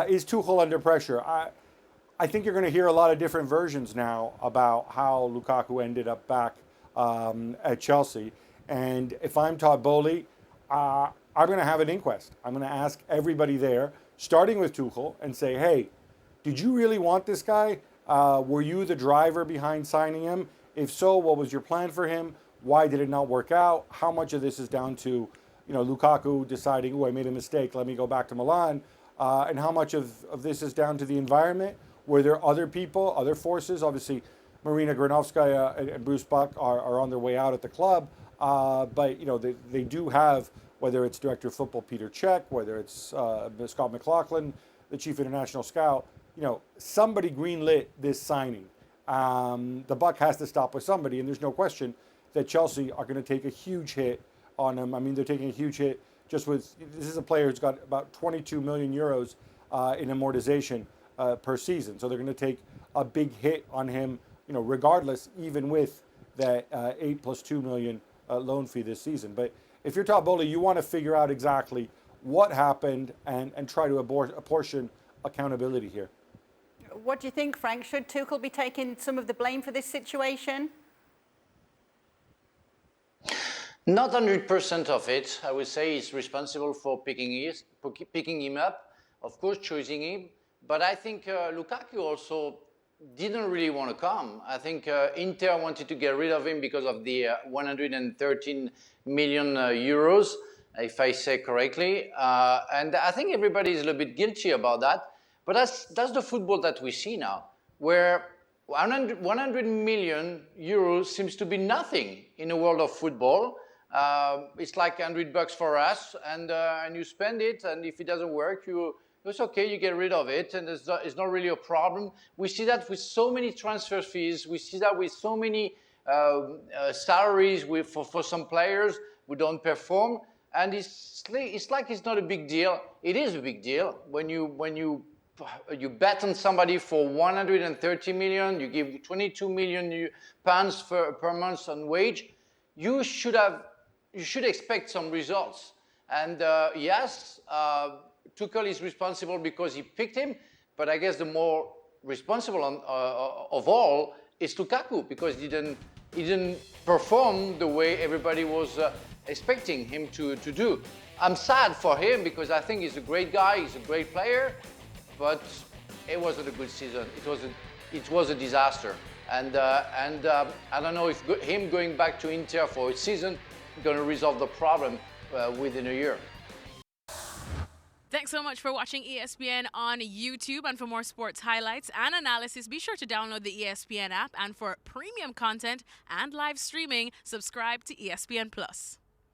Is Tuchel under pressure? I think you're going to hear a lot of different versions now about how Lukaku ended up back at Chelsea. And if I'm Todd Bowley, I'm going to have an inquest. I'm going to ask everybody there, starting with Tuchel, and say, hey, did you really want this guy? Were you the driver behind signing him? If so, what was your plan for him? Why did it not work out? How much of this is down to, Lukaku deciding, oh, I made a mistake, let me go back to Milan? And how much of this is down to the environment? Were there other people, other forces? Obviously, Marina Granovskaya and Bruce Buck are on their way out at the club. But, they do have, whether it's Director of Football Peter Cech, whether it's Scott McLaughlin, the Chief International Scout, somebody greenlit this signing. The buck has to stop with somebody, and there's no question that Chelsea are going to take a huge hit on him. I mean, they're taking a huge hit just with, this is a player who's got about 22 million euros in amortization per season. So they're going to take a big hit on him, regardless, even with that 8 plus 2 million loan fee this season. But if you're Todd Bowley, you want to figure out exactly what happened and try to apportion accountability here. What do you think, Frank? Should Tuchel be taking some of the blame for this situation? Not 100% of it. I would say he's responsible for picking him up, of course, choosing him. But I think Lukaku also didn't really want to come. I think Inter wanted to get rid of him because of the 113 million euros, if I say correctly. And I think everybody is a little bit guilty about that. But that's the football that we see now, where 100 million euros seems to be nothing in the world of football. It's like $100 for us, and you spend it, and if it doesn't work, it's okay, you get rid of it, and it's not really a problem. We see that with so many transfer fees. We see that with so many salaries for some players who don't perform, and it's like it's not a big deal. It is a big deal when you bet on somebody for 130 million, you give 22 million pounds per month on wage. You should expect some results. And yes, Tuchel is responsible because he picked him, but I guess the more responsible of all is Lukaku, because he didn't perform the way everybody was expecting him to do. I'm sad for him because I think he's a great guy, he's a great player, but it wasn't a good season. It was a disaster. And I don't know if him going back to Inter for a season is going to resolve the problem within a year. Thanks so much for watching ESPN on YouTube. And for more sports highlights and analysis, be sure to download the ESPN app. And for premium content and live streaming, subscribe to ESPN Plus.